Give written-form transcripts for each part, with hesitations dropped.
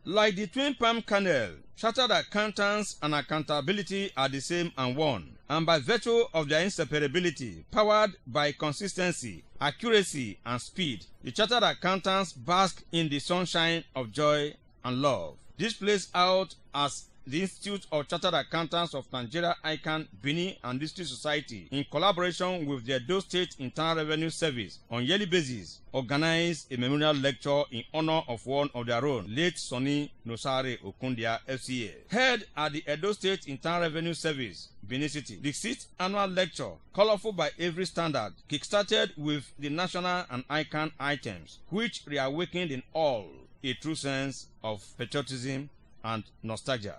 Like the twin palm kernel, chartered accountants and accountability are the same and one, and by virtue of their inseparability, powered by consistency, accuracy, and speed, the chartered accountants bask in the sunshine of joy and love. This plays out as the Institute of Chartered Accountants of Nigeria, ICAN, Benin, and District Society, in collaboration with the Edo State Internal Revenue Service, on yearly basis, organize a memorial lecture in honor of one of their own, late Sonny Nosare Okundia, FCA. Held at the Edo State Internal Revenue Service, Benin City, the 6th annual lecture, colorful by every standard, kickstarted with the national and ICAN items, which reawakened in all a true sense of patriotism and nostalgia.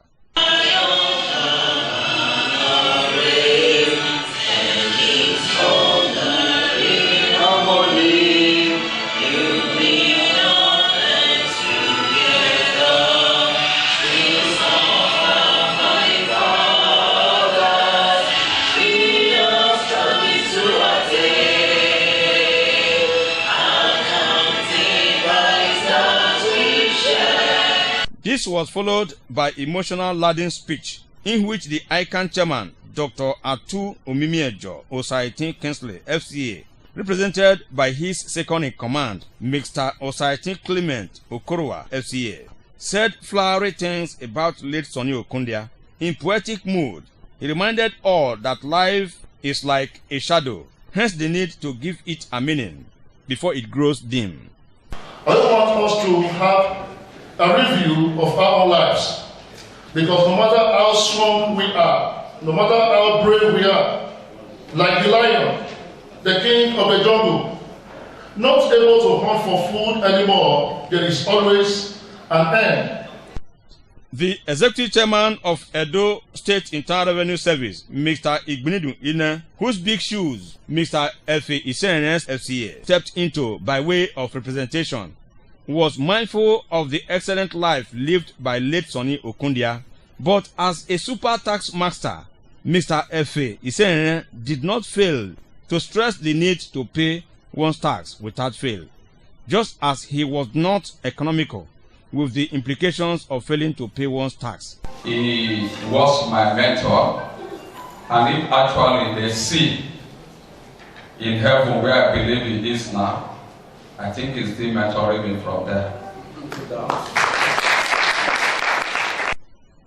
This was followed by emotional-laden speech in which the ICAN chairman, Dr. Atu Omimiejo Osaitin Kingsley, FCA, represented by his second-in-command, Mr. Osaitin Clement Okorowa, FCA, said flowery things about late Sonny Okundia. In poetic mood, he reminded all that life is like a shadow, hence the need to give it a meaning before it grows dim. I don't want us to have a review of our own lives, because no matter how strong we are, no matter how brave we are, like the lion, the king of the jungle, not able to hunt for food anymore, there is always an end. The executive chairman of Edo State Internal Revenue Service, Mr. Igbinidu Ine, whose big shoes Mr. Efe Isenes FCA stepped into by way of representation, was mindful of the excellent life lived by late Sonny Okundia, but as a super tax master, Mr. Efe Isenes did not fail to stress the need to pay one's tax without fail, just as he was not economical with the implications of failing to pay one's tax. He was my mentor, and if actually they see in heaven where I believe he is now, I think he's still mentoring me from there.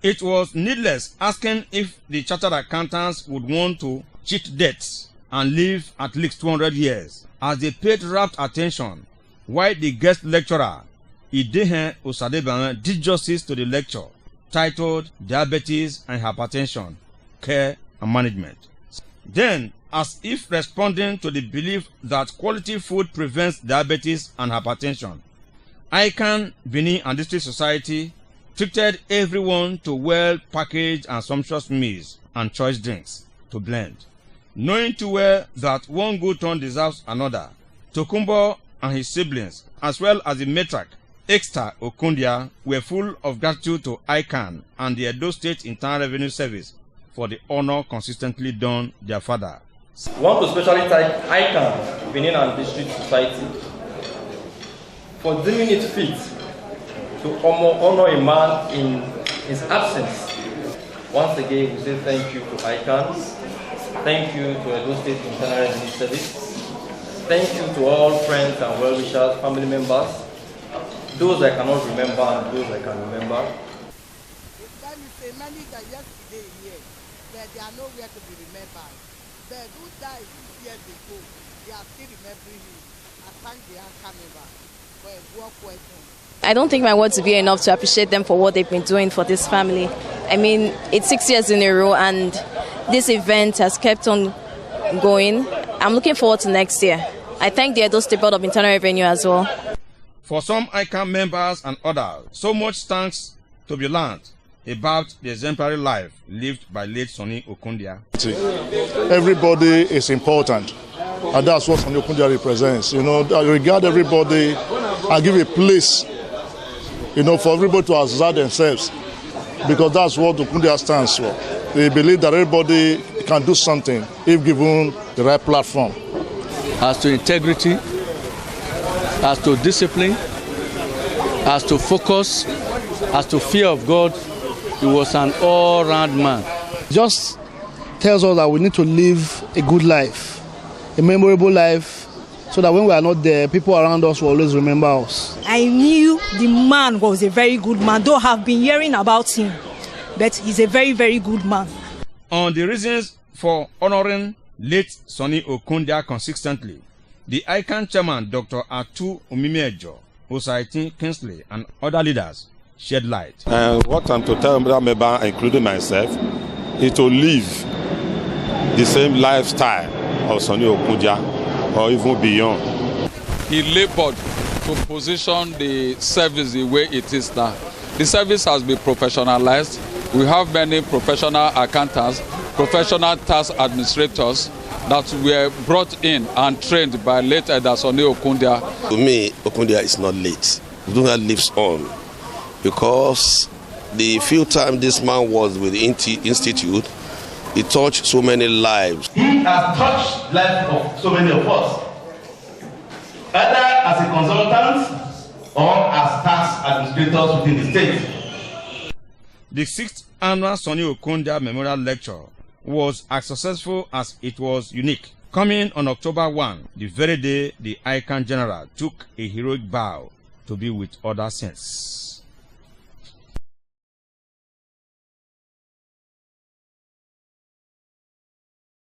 It was needless asking if the chartered accountants would want to cheat debts and live at least 200 years, as they paid rapt attention while the guest lecturer, Idehen Osadeban, did justice to the lecture titled Diabetes and Hypertension, Care and Management. Then, as if responding to the belief that quality food prevents diabetes and hypertension, ICAN, Benin, and District Society treated everyone to well-packaged and sumptuous meals and choice drinks to blend. Knowing too well that one good turn deserves another, Tokumbo and his siblings, as well as the matriarch, Exter Okundia, were full of gratitude to ICAN and the Edo State Internal Revenue Service for the honor consistently done their father. I want to especially thank ICAN, Benin and District Society for deeming it fit to honor a man in his absence. Once again, we say thank you to ICAN, thank you to Edo State Internal Revenue Service, thank you to all friends and well-wishers, family members, those I cannot remember and those I can remember. That is a many that yesterday here, but they are nowhere to be remembered. But who died 6 years ago, they are still remembering him. I thank the ICAN member for a work question. I don't think my words will be enough to appreciate them for what they've been doing for this family. I mean, it's 6 years in a row and this event has kept on going. I'm looking forward to next year. I thank the Edo State Board of Internal Revenue as well. For some ICAN members and others, so much thanks to be learned about the exemplary life lived by late Sonny Okundia. Everybody is important, and that's what Sonny Okundia represents. You know, I regard everybody and give a place, you know, for everybody to assert themselves, because that's what Okundia stands for. They believe that everybody can do something if given the right platform. As to integrity, as to discipline, as to focus, As to fear of God, he was an all-round man. Just tells us that we need to live a good life, a memorable life, so that when we are not there, people around us will always remember us. I knew the man was a very good man, though I have been hearing about him, but he's a very, very good man. On the reasons for honoring late Sonny Okundia consistently, the ICANN chairman, Dr. Atu Umimejo, Osaitin Kingsley, and other leaders shed light. What I'm to tell that member, including myself, is to live the same lifestyle of Sonny Okundia or even beyond. He labored to position the service the way it is now. The service has been professionalized. We have many professional accountants, professional tax administrators that were brought in and trained by late Elder Sonny Okundia. To me, Okundia is not late. Okundia lives on, because the few times this man was with the institute, he touched so many lives. He has touched the life of so many of us, either as a consultant or as tax administrators within the state. The 6th annual Sonny Okundia Memorial Lecture was as successful as it was unique. Coming on October 1, the very day the ICANN General took a heroic vow to be with other saints.